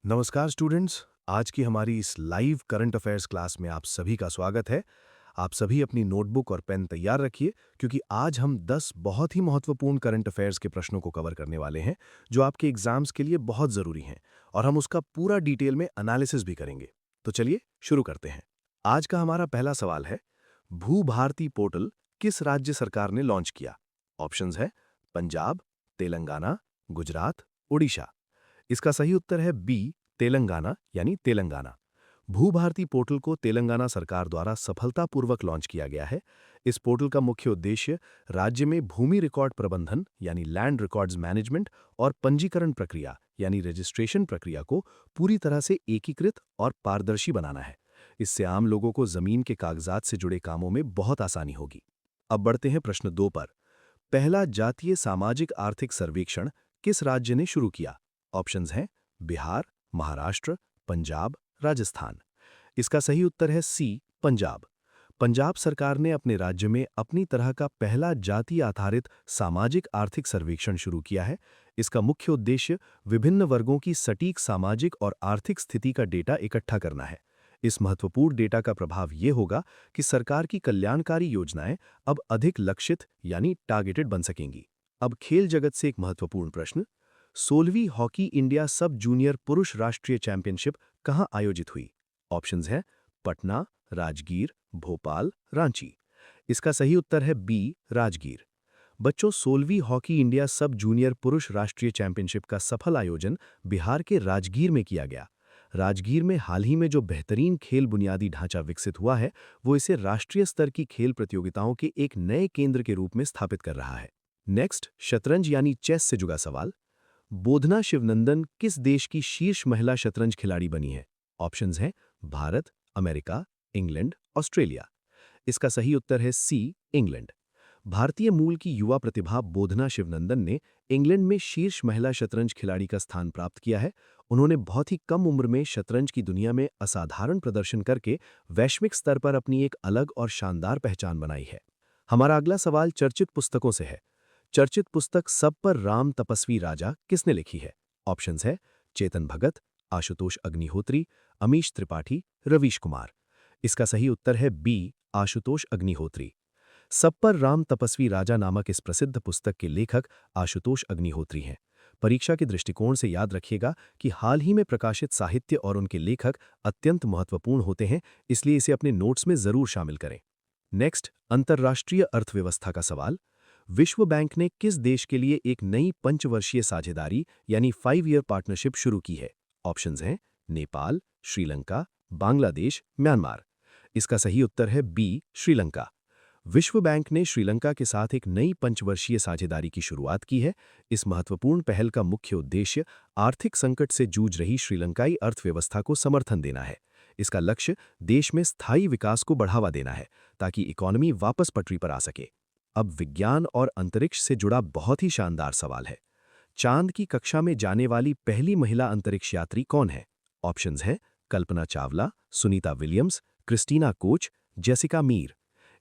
नमस्कार स्टूडेंट्स। आज की हमारी इस लाइव करंट अफेयर्स क्लास में आप सभी का स्वागत है। आप सभी अपनी नोटबुक और पेन तैयार रखिए क्योंकि आज हम 10 बहुत ही महत्वपूर्ण करंट अफेयर्स के प्रश्नों को कवर करने वाले हैं जो आपके एग्जाम्स के लिए बहुत ज़रूरी हैं और हम उसका पूरा डिटेल में एनालिसिस भी करेंगे। तो चलिए शुरू करते हैं। आज का हमारा पहला सवाल है, भू भारती पोर्टल किस राज्य सरकार ने लॉन्च किया? ऑप्शंस है पंजाब, तेलंगाना, गुजरात, उड़ीसा। इसका सही उत्तर है बी, तेलंगाना यानी तेलंगाना। भूभारती पोर्टल को तेलंगाना सरकार द्वारा सफलतापूर्वक लॉन्च किया गया है। इस पोर्टल का मुख्य उद्देश्य राज्य में भूमि रिकॉर्ड प्रबंधन यानी लैंड रिकॉर्ड्स मैनेजमेंट और पंजीकरण प्रक्रिया यानी रजिस्ट्रेशन प्रक्रिया को पूरी तरह से एकीकृत और पारदर्शी बनाना है। इससे आम लोगों को जमीन के कागजात से जुड़े कामों में बहुत आसानी होगी। अब बढ़ते हैं प्रश्न 2 पर। पहला जातीय सामाजिक आर्थिक सर्वेक्षण किस राज्य ने शुरू किया? ऑप्शंस हैं बिहार, महाराष्ट्र, पंजाब, राजस्थान। इसका सही उत्तर है सी, पंजाब। पंजाब सरकार ने अपने राज्य में अपनी तरह का पहला जाति आधारित सामाजिक आर्थिक सर्वेक्षण शुरू किया है। इसका मुख्य उद्देश्य विभिन्न वर्गों की सटीक सामाजिक और आर्थिक स्थिति का डेटा इकट्ठा करना है। इस महत्वपूर्ण डेटा का प्रभाव ये होगा कि सरकार की कल्याणकारी योजनाएं अब अधिक लक्षित यानी टारगेटेड बन सकेंगी। अब खेल जगत से एक महत्वपूर्ण प्रश्न, 16वीं हॉकी इंडिया सब जूनियर पुरुष राष्ट्रीय चैंपियनशिप कहां आयोजित हुई? ऑप्शंस हैं पटना, राजगीर, भोपाल, रांची। इसका सही उत्तर है बी, राजगीर। बच्चों, 16वीं हॉकी इंडिया सब जूनियर पुरुष राष्ट्रीय चैंपियनशिप का सफल आयोजन बिहार के राजगीर में किया गया। राजगीर में हाल ही में जो बेहतरीन खेल बुनियादी ढांचा विकसित हुआ है, वो इसे राष्ट्रीय स्तर की खेल प्रतियोगिताओं के एक नए केंद्र के रूप में स्थापित कर रहा है। नेक्स्ट, शतरंज यानी चेस से जुड़ा सवाल। बोधना शिवनंदन किस देश की शीर्ष महिला शतरंज खिलाड़ी बनी है? ऑप्शंस हैं भारत, अमेरिका, इंग्लैंड, ऑस्ट्रेलिया। इसका सही उत्तर है सी, इंग्लैंड। भारतीय मूल की युवा प्रतिभा बोधना शिवनंदन ने इंग्लैंड में शीर्ष महिला शतरंज खिलाड़ी का स्थान प्राप्त किया है। उन्होंने बहुत ही कम उम्र में शतरंज की दुनिया में असाधारण प्रदर्शन करके वैश्विक स्तर पर अपनी एक अलग और शानदार पहचान बनाई है। हमारा अगला सवाल चर्चित पुस्तकों से है। चर्चित पुस्तक सब पर राम तपस्वी राजा किसने लिखी है? ऑप्शंस है चेतन भगत, आशुतोष अग्निहोत्री, अमीश त्रिपाठी, रवीश कुमार। इसका सही उत्तर है बी, आशुतोष अग्निहोत्री। सब पर राम तपस्वी राजा नामक इस प्रसिद्ध पुस्तक के लेखक आशुतोष अग्निहोत्री हैं। परीक्षा के दृष्टिकोण से याद रखिएगा कि हाल ही में प्रकाशित साहित्य और उनके लेखक अत्यंत महत्वपूर्ण होते हैं, इसलिए इसे अपने नोट्स में जरूर शामिल करें। नेक्स्ट, अंतर्राष्ट्रीय अर्थव्यवस्था का सवाल। विश्व बैंक ने किस देश के लिए एक नई पंचवर्षीय साझेदारी यानी 5 ईयर पार्टनरशिप शुरू की है? ऑप्शंस हैं नेपाल, श्रीलंका, बांग्लादेश, म्यांमार। इसका सही उत्तर है बी, श्रीलंका। विश्व बैंक ने श्रीलंका के साथ एक नई पंचवर्षीय साझेदारी की शुरुआत की है। इस महत्वपूर्ण पहल का मुख्य उद्देश्य आर्थिक संकट से जूझ रही श्रीलंकाई अर्थव्यवस्था को समर्थन देना है। इसका लक्ष्य देश में स्थायी विकास को बढ़ावा देना है ताकि इकोनॉमी वापस पटरी पर आ सके। अब विज्ञान और अंतरिक्ष से जुड़ा बहुत ही शानदार सवाल है। चांद की कक्षा में जाने वाली पहली महिला अंतरिक्ष यात्री कौन है? ऑप्शंस हैं Kalpana Chawla, Sunita Williams, Christina Koch, Jessica Meir.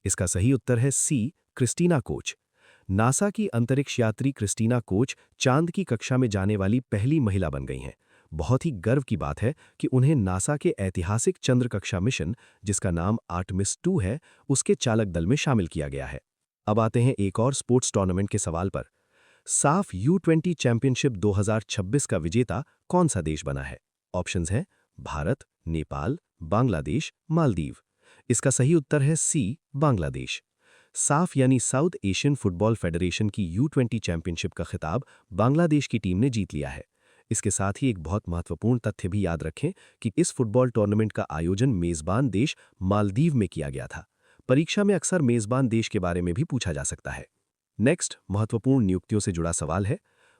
इसका सही उत्तर है सी, क्रिस्टीना कोच। नासा की अंतरिक्ष यात्री क्रिस्टीना कोच चांद की कक्षा में जाने वाली पहली महिला बन गई हैं। बहुत ही गर्व की बात है कि उन्हें नासा के ऐतिहासिक चंद्र कक्षा मिशन, जिसका नाम आर्टेमिस 2 है, उसके चालक दल में शामिल किया गया है। अब आते हैं एक और स्पोर्ट्स टूर्नामेंट के सवाल पर। साफ U20 चैंपियनशिप 2026 का विजेता कौन सा देश बना है? ऑप्शंस हैं भारत, नेपाल, बांग्लादेश, मालदीव। इसका सही उत्तर है सी, बांग्लादेश। साफ यानी साउथ एशियन फुटबॉल फेडरेशन की U20 चैंपियनशिप का खिताब बांग्लादेश की टीम ने जीत लिया है। इसके साथ ही एक बहुत महत्वपूर्ण तथ्य भी याद रखें कि इस फुटबॉल टूर्नामेंट का आयोजन मेजबान देश मालदीव में किया गया था। परीक्षा में अक्सर मेजबान देश के बारे में भी पूछा जा सकता है। नेक्स्ट, महत्वपूर्ण नियुक्तियों से जुड़ा सवाल है।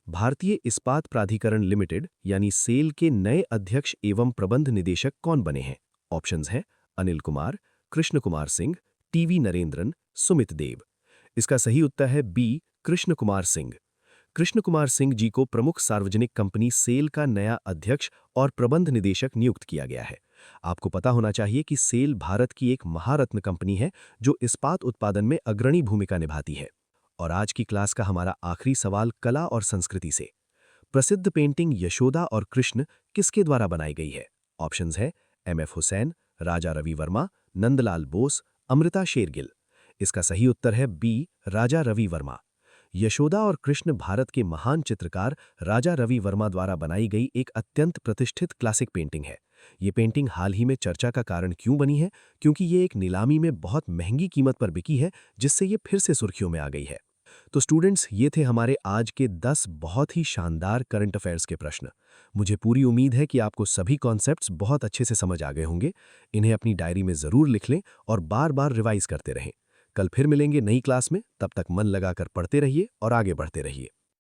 भारतीय इस्पात प्राधिकरण लिमिटेड यानी सेल के नए अध्यक्ष एवं प्रबंध निदेशक कौन बने हैं? ऑप्शंस हैं अनिल कुमार, कृष्ण कुमार सिंह, टीवी नरेंद्रन, सुमित देव। इसका सही उत्तर है बी, कृष्ण कुमार सिंह। कृष्ण कुमार सिंह जी को प्रमुख सार्वजनिक कंपनी सेल का नया अध्यक्ष और प्रबंध निदेशक नियुक्त किया गया है। आपको पता होना चाहिए कि सेल भारत की एक महारत्न कंपनी है जो इस्पात उत्पादन में अग्रणी भूमिका निभाती है। और आज की क्लास का हमारा आखिरी सवाल कला और संस्कृति से। प्रसिद्ध पेंटिंग यशोदा और कृष्ण किसके द्वारा बनाई गई है? ऑप्शंस है एम.एफ. हुसैन, राजा रवि वर्मा, नंदलाल बोस, अमृता शेरगिल। इसका सही उत्तर है बी, राजा रवि वर्मा। यशोदा और कृष्ण भारत के महान चित्रकार राजा रवि वर्मा द्वारा बनाई गई एक अत्यंत प्रतिष्ठित क्लासिक पेंटिंग है। ये पेंटिंग हाल ही में चर्चा का कारण क्यों बनी है? क्योंकि ये एक नीलामी में बहुत महंगी कीमत पर बिकी है, जिससे ये फिर से सुर्खियों में आ गई है। तो स्टूडेंट्स, ये थे हमारे आज के 10 बहुत ही शानदार करंट अफेयर्स के प्रश्न। मुझे पूरी उम्मीद है कि आपको सभी कॉन्सेप्ट्स बहुत अच्छे से समझ आ गए होंगे। इन्हें अपनी डायरी में ज़रूर लिख लें और बार बार रिवाइज करते रहें। कल फिर मिलेंगे नई क्लास में। तब तक मन लगाकर पढ़ते रहिए और आगे बढ़ते रहिए।